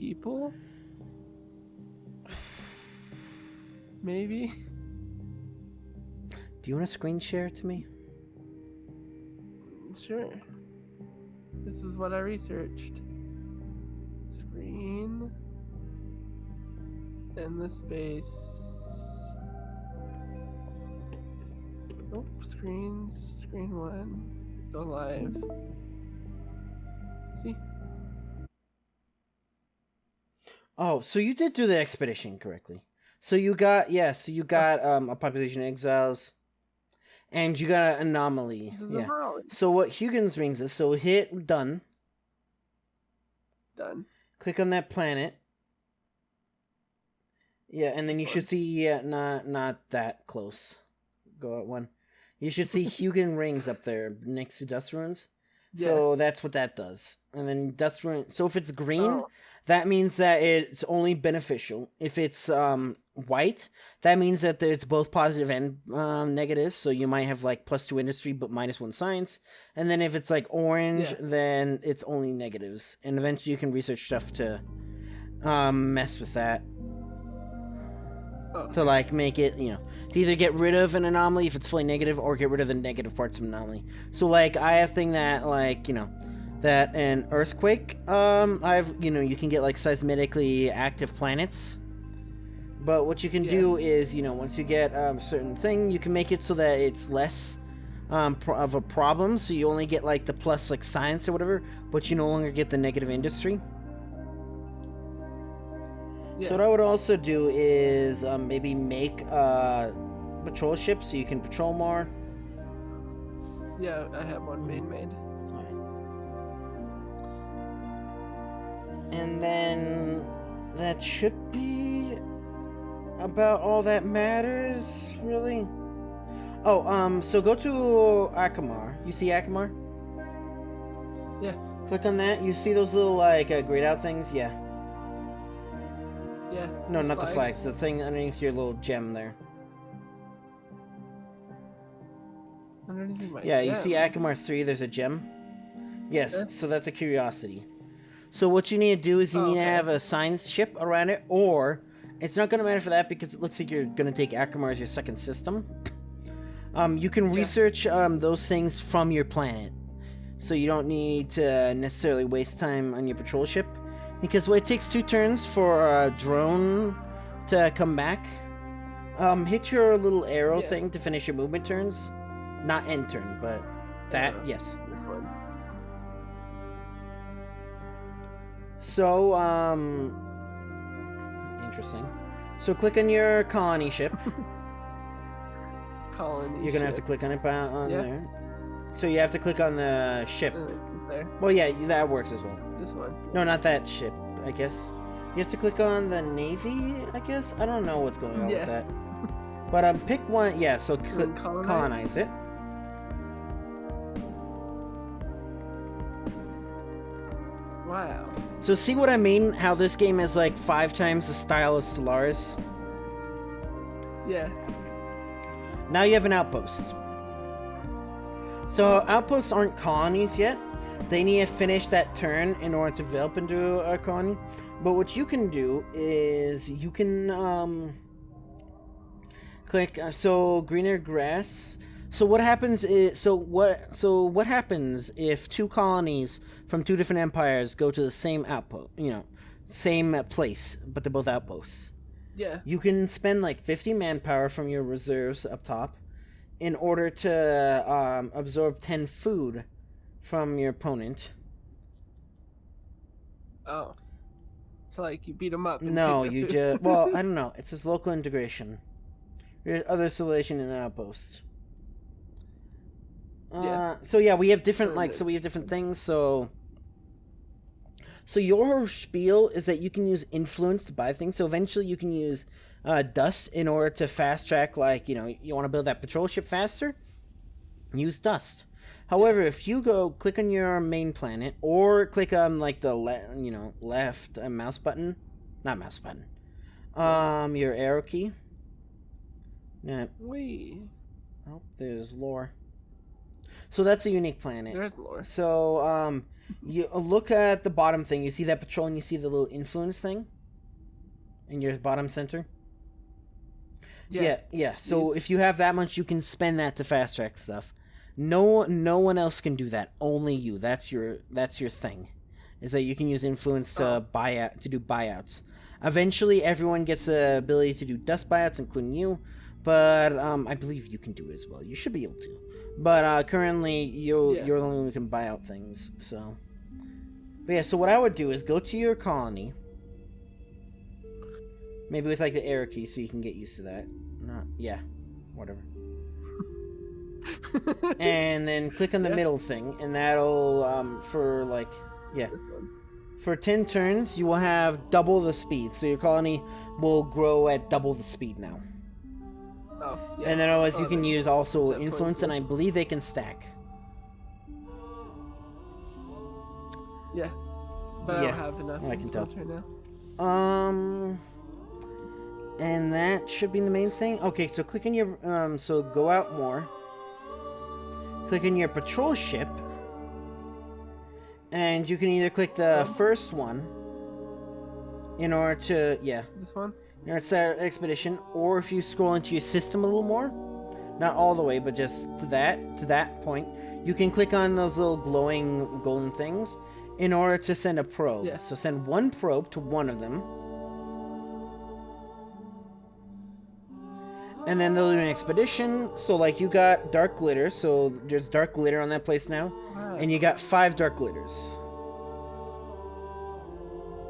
people? Maybe? Do you want to screen share it to me? Sure. This is what I researched. Screen. Endless space. Nope, screens. Screen 1. Go live. See? Oh, so you did do the expedition correctly. So you got, a population of exiles. And you got an anomaly. Yeah. So what Huygens rings is, so hit done. Done. Click on that planet. Yeah, and then you should see, not that close. Go out one. You should see Huygens rings up there next to dust runes. Yeah. So that's what that does. And then dust rune. So if it's green, that means that it's only beneficial. If it's white, that means that it's both positive and negative. So you might have like +2 industry but -1 science. And then if it's like orange, then it's only negatives. And eventually you can research stuff to mess with that. To like make it, to either get rid of an anomaly if it's fully negative or get rid of the negative parts of an anomaly. So like I have thing that like, that an earthquake, you can get like seismically active planets. But what you can do is, once you get a certain thing, you can make it so that it's less of a problem. So you only get like the plus like science or whatever, but you no longer get the negative industry. Yeah. So what I would also do is maybe make a patrol ship so you can patrol more. Yeah, I have one made. And then that should be about all that matters, really. Oh, so go to Akamar. You see Akamar? Yeah. Click on that. You see those little like grayed out things? Yeah. Yeah. No, not the flags. The thing underneath your little gem there. Underneath my gem. You see Akamar 3, there's a gem. Yes, so that's a curiosity. So what you need to do is you need to have a science ship around it, or it's not going to matter for that because it looks like you're going to take Akamar as your second system. You can research those things from your planet. So you don't need to necessarily waste time on your patrol ship. Because it takes 2 turns for a drone to come back. Hit your little arrow thing to finish your movement turns. Not end turn, but that, yes. This one. So, interesting. So click on your colony ship. Colony You're gonna have to click on it on there. So you have to click on the ship. There. Well, yeah, that works as well. This one. No, not that ship, I guess. You have to click on the Navy, I guess? I don't know what's going on with that. But pick one, so click colonize it. Wow. So see what I mean? How this game is like 5 times the style of Solaris? Yeah. Now you have an outpost. So outposts aren't colonies yet. They need to finish that turn in order to develop into a colony. But what you can do is you can click greener grass. So what happens is what happens if 2 colonies from 2 different empires go to the same outpost, same place, but they're both outposts? Yeah. You can spend like 50 manpower from your reserves up top in order to absorb 10 food from your opponent. Oh. So like you beat them up. No, you just I don't know. It says local integration. Your other civilization in the outpost. So yeah, we have different we have different things. So your spiel is that you can use influence to buy things. So eventually you can use dust in order to fast track. Like you want to build that patrol ship faster. Use dust. However, if you click on your main planet or click on like the left mouse button, not mouse button, your arrow key. Yeah. Oh, there's lore. So that's a unique planet. There's lore. So You look at the bottom thing. You see that patrol, and you see the little influence thing in your bottom center. Yeah. So if you have that much, you can spend that to fast track stuff. No one else can do that. Only you. That's your thing. Is that you can use influence to do buyouts. Eventually, everyone gets the ability to do dust buyouts, including you. But I believe you can do it as well. You should be able to. But currently, you're the only one who can buy out things. So, but yeah. So what I would do is go to your colony. Maybe with like the arrow key, so you can get used to that. Whatever. And then click on the middle thing, and that'll for 10 turns you will have double the speed. So your colony will grow at double the speed now. Oh, yeah. And then otherwise you can use also influence, and I believe they can stack. Yeah. But I don't have enough. I can tell. Right now. And that should be the main thing. Okay, so click on your so go out more. Click on your patrol ship, and you can either click the first one in order to this one. In order to start expedition, or if you scroll into your system a little more, not all the way, but just to that point, you can click on those little glowing golden things in order to send a probe. Yeah. So send one probe to one of them. And then they'll do an expedition. So, like, you got dark glitter. So, there's dark glitter on that place now. Wow. And you got 5 dark glitters.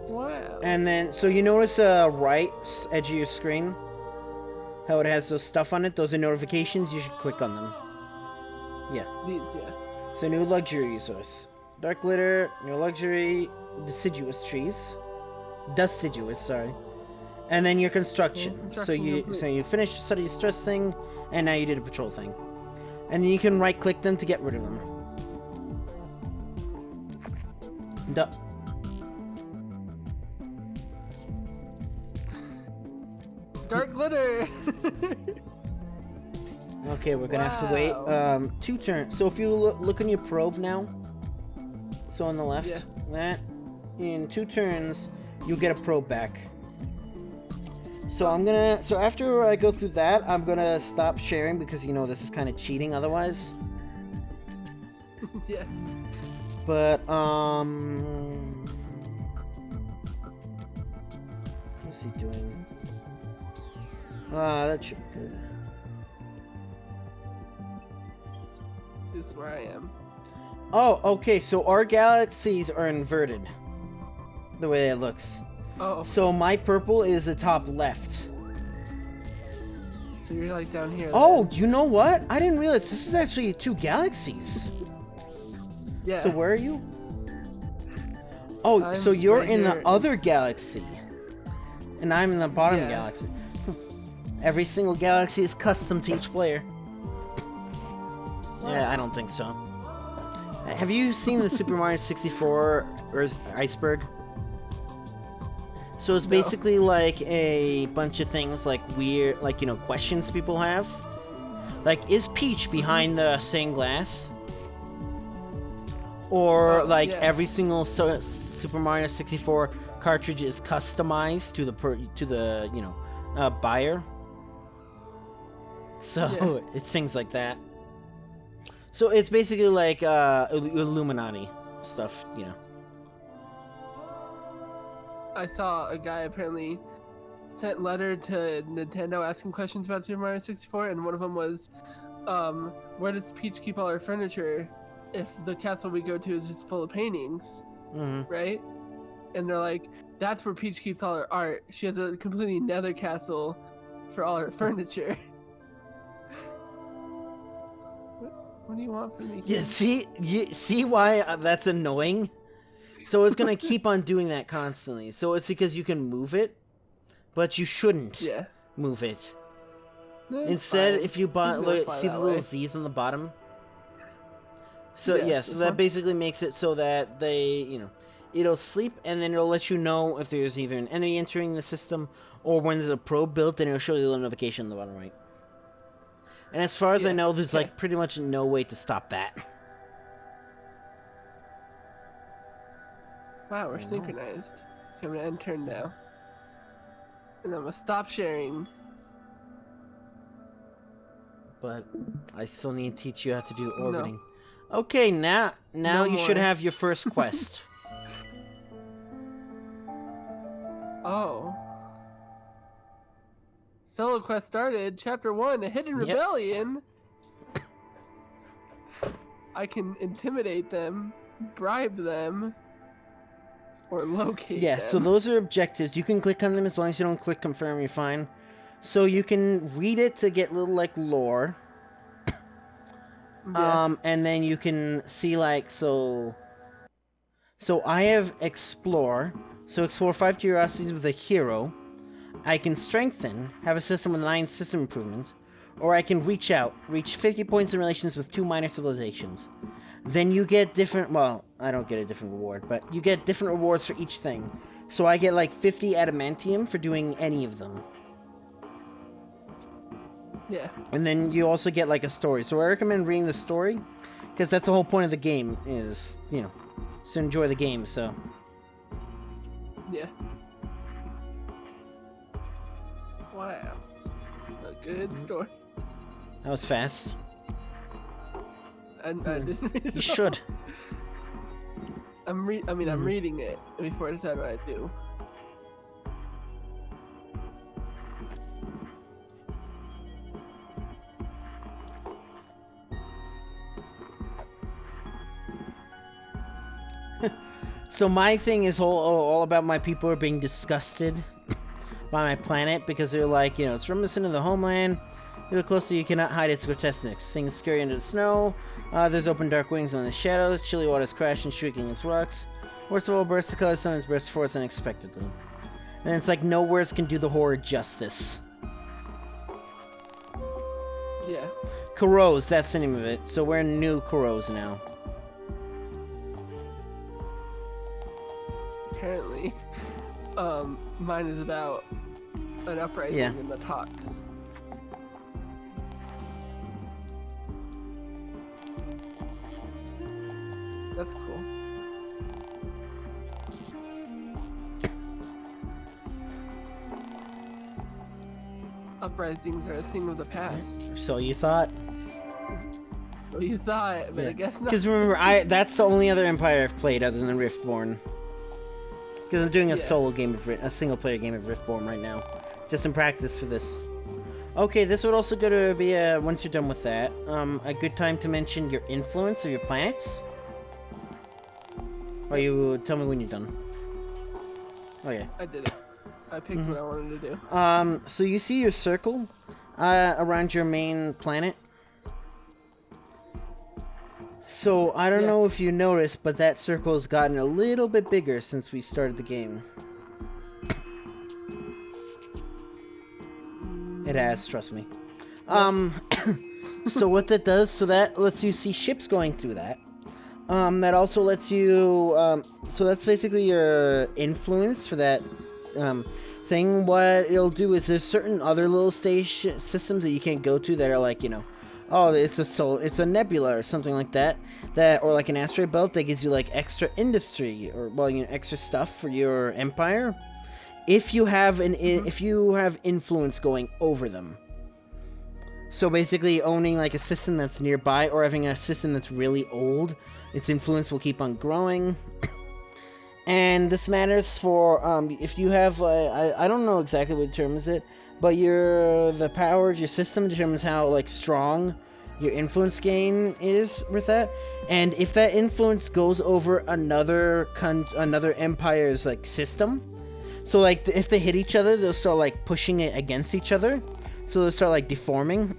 Wow. And then, so you notice right edge of your screen? How it has those stuff on it? Those are notifications. You should click on them. Yeah. These, yeah. So, new luxury resource. Dark glitter, new luxury, deciduous trees. Deciduous, sorry. And then your construction. So you finished study stress thing, and now you did a patrol thing. And then you can right click them to get rid of them. Dark glitter. Okay, we're gonna have to wait 2 turns. So if you look on your probe now, so on the left, that in 2 turns you'll get a probe back. So so after I go through that, I'm gonna stop sharing because this is kind of cheating otherwise. Yes. But what's he doing? That should be good. This is where I am. Oh, okay. So our galaxies are inverted, the way it looks. Oh. So my purple is the top left. So you're like down here. Oh, you know what? I didn't realize this is actually 2 galaxies. Yeah. So where are you? Oh, so you're right in the other galaxy. And I'm in the bottom galaxy. Every single galaxy is custom to each player. Yeah, I don't think so. Have you seen the Super Mario 64 Earth Iceberg? So it's basically like a bunch of things like weird, like, questions people have. Like, is Peach behind the stained glass? Or, every single Super Mario 64 cartridge is customized to the buyer. So, it's things like that. So it's basically like Illuminati stuff, I saw a guy apparently sent letter to Nintendo asking questions about Super Mario 64, and one of them was, where does Peach keep all her furniture if the castle we go to is just full of paintings, right? And they're like, that's where Peach keeps all her art. She has a completely nether castle for all her furniture. What do you want from me? Yeah, see why that's annoying? So it's gonna keep on doing that constantly. So it's because you can move it, but you shouldn't move it. Instead, if you see the little Z's on the bottom. So so that basically makes it so that they, it'll sleep, and then it'll let you know if there's either an enemy entering the system or when there's a probe built, then it'll show you a little notification on the bottom right. And as far as I know, there's pretty much no way to stop that. Wow, we're synchronized. Okay, I'm gonna end turn now. And I'm gonna stop sharing. But I still need to teach you how to do orbiting. No. Okay, now no you should have your first quest. Oh. Solo quest started. Chapter 1, A Hidden Rebellion. I can intimidate them, bribe them, or locate them. So those are objectives. You can click on them as long as you don't click confirm, you're fine. So you can read it to get little, like, lore. Yeah. And then you can see, like, so I have Explore. So explore 5 curiosities with a hero. I can strengthen, have a system with 9 system improvements. Or I can reach out, reach 50 points in relations with 2 minor civilizations. Then you get different, well, I don't get a different reward, but you get different rewards for each thing. So I get like 50 adamantium for doing any of them. Yeah. And then you also get like a story. So I recommend reading the story, because that's the whole point of the game is, you know, to enjoy the game, so. Yeah. Wow. A good story. That was fast. I didn't read it. You should. I'm reading it before I decide what I do. So my thing is all about my people are being disgusted by my planet because they're like, you know, it's reminiscent of the homeland. You look closer, you cannot hide its grotesqueness. Things scurry into the snow. There's open dark wings on the shadows. Chilly waters crash and shrieking against rocks. Worst of all, bursts the color sun bursts forth unexpectedly. And it's like no words can do the horror justice. Yeah. Kuros, that's the name of it. So we're in New Kuros now. Apparently, mine is about an uprising in the talks. That's cool. Uprisings are a thing of the past. So you thought? Well, you thought, but I guess not. Because remember, that's the only other Empire I've played other than Riftborn. Because I'm doing a solo game of a single player game of Riftborn right now, just in practice for this. Okay, this would also go to be once you're done with that, a good time to mention your influence of your planets. Or you tell me when you're done. Okay. I did it. I picked what I wanted to do. So you see your circle around your main planet. So, I don't know if you noticed, but that circle has gotten a little bit bigger since we started the game. It has, trust me. So what that does, so that lets you see ships going through that. That also lets you, so that's basically your influence for that thing. What it'll do is there's certain other little station systems that you can't go to that are like, you know, oh, it's a nebula or something like that, or like an asteroid belt that gives you like extra industry or, well, you know, extra stuff for your empire if you have influence going over them. So basically owning like a system that's nearby or having a system that's really old, its influence will keep on growing. And this matters for if you have I don't know exactly what determines it, but the power of your system determines how like strong your influence gain is with that. And if that influence goes over another empire's like system, so like if they hit each other, they'll start like pushing it against each other, so they'll start like deforming.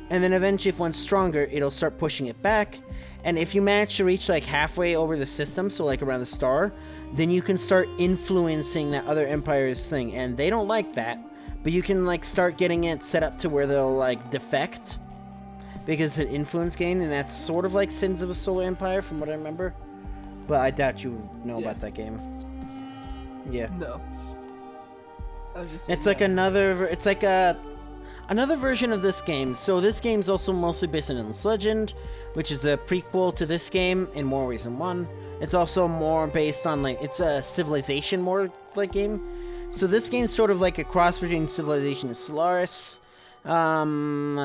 And then eventually, if one's stronger, it'll start pushing it back. And if you manage to reach like halfway over the system, so like around the star, then you can start influencing that other empire's thing. And they don't like that, but you can like start getting it set up to where they'll like defect, because it's an influence gain, and that's sort of like Sins of a Solar Empire from what I remember. But I doubt you know about that game. Yeah. No. I was just it's like another version of this game. So this game's also mostly based on Endless Legend, which is a prequel to this game in more ways than one. It's also more based on like it's a civilization more like game. So this game's sort of like a cross between Civilization and Stellaris.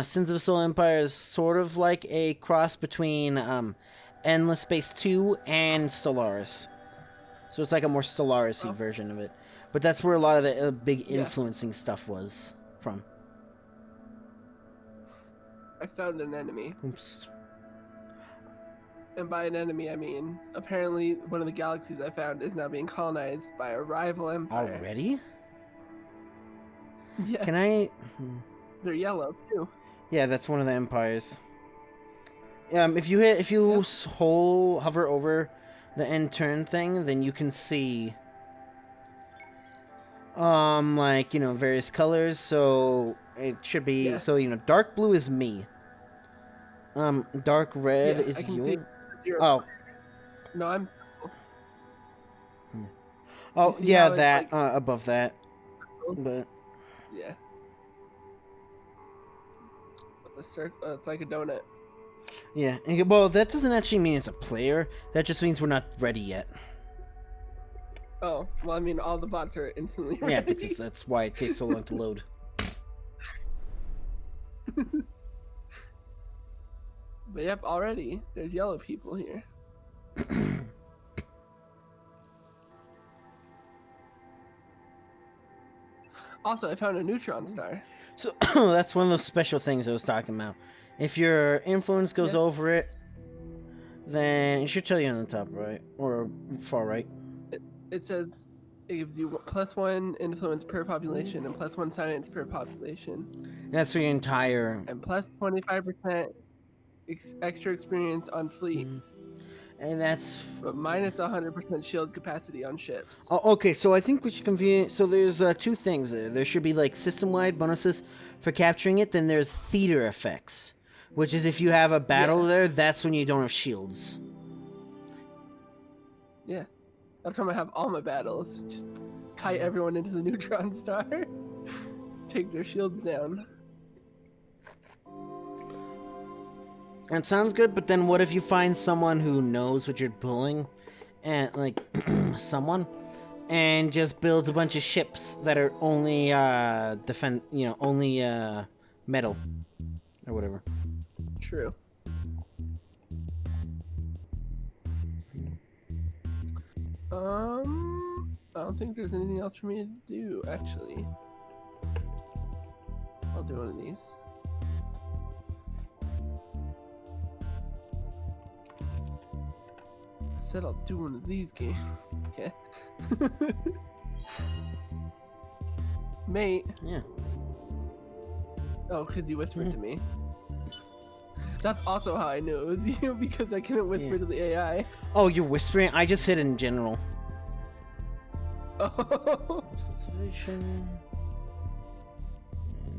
Sins of a Soul Empire is sort of like a cross between Endless Space 2 and Stellaris. So it's like a more Stellaris-y version of it. But that's where a lot of the big influencing stuff was from. I found an enemy. Oops. And by an enemy, I mean, apparently one of the galaxies I found is now being colonized by a rival empire. Already? Yeah. Can I... They're yellow, too. Yeah, that's one of the empires. If you hover over the end turn thing, then you can see... like, you know, various colors, so it should be... So, you know, dark blue is me. Dark red is your... Oh. No, I'm... Oh, yeah, that, like... above that. But... Yeah. It's like a donut. Yeah, well, that doesn't actually mean it's a player. That just means we're not ready yet. Oh, well, I mean, all the bots are instantly ready. Yeah, because that's why it takes so long to load. But yep, already, there's yellow people here. Also, I found a neutron star. So, that's one of those special things I was talking about. If your influence goes over it, then it should tell you on the top right, or far right. It says it gives you +1 influence per population and +1 science per population. That's for your entire... And +25% extra experience on fleet. And that's... But -100% shield capacity on ships. Oh, okay, so I think we should convene... So there's two things there. There should be, like, system-wide bonuses for capturing it. Then there's theater effects, which is if you have a battle there, that's when you don't have shields. Yeah. That's when I have all my battles. Just kite everyone into the neutron star. Take their shields down. That sounds good, but then what if you find someone who knows what you're pulling, and like someone, and just builds a bunch of ships that are only only metal or whatever. True. I don't think there's anything else for me to do, actually. I'll do one of these. I said I'll do one of these games. Okay. Mate. Yeah. Oh, because you whispered to me. That's also how I knew it was you, because I couldn't whisper to the AI. Oh, you're whispering? I just hit in general. Oh.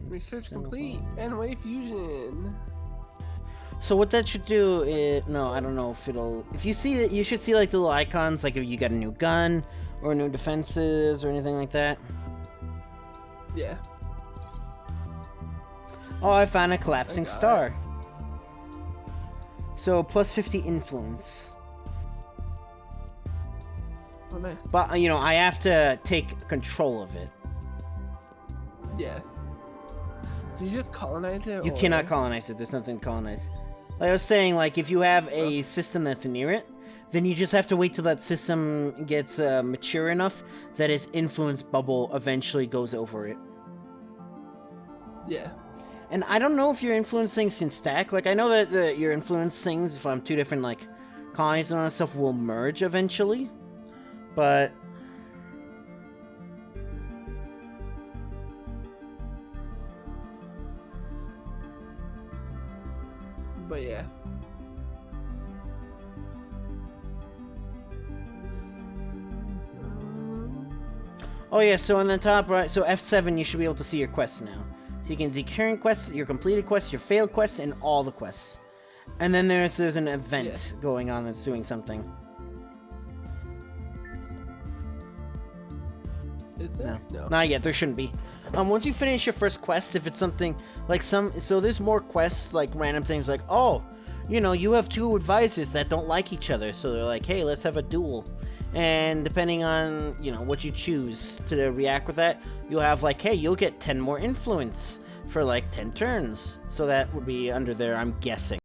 Research complete. N-Way fusion. So what that should do is... No, I don't know if it'll... If you see it, you should see like the little icons, like if you got a new gun, or new defenses, or anything like that. Yeah. Oh, I found a collapsing star. So, plus 50 influence. Oh, nice. But, you know, I have to take control of it. Yeah. Do you just colonize it? You cannot colonize it. There's nothing to colonize. Like I was saying, like, if you have a system that's near it, then you just have to wait till that system gets mature enough that its influence bubble eventually goes over it. Yeah. And I don't know if your influence things can stack. Like, I know that your influence things from two different, like, colonies and all that stuff will merge eventually. But... But yeah. Oh yeah, so on the top right, so F7 you should be able to see your quests now. So you can see current quests, your completed quests, your failed quests, and all the quests. And then there's an event going on that's doing something. Is there? No. Not yet, there shouldn't be. Once you finish your first quest, if it's something like so there's more quests, like random things like, oh, you know, you have two advisors that don't like each other, so they're like, hey, let's have a duel. And depending on, you know, what you choose to react with that, you'll have like, hey, you'll get 10 more influence for like 10 turns. So that would be under there, I'm guessing.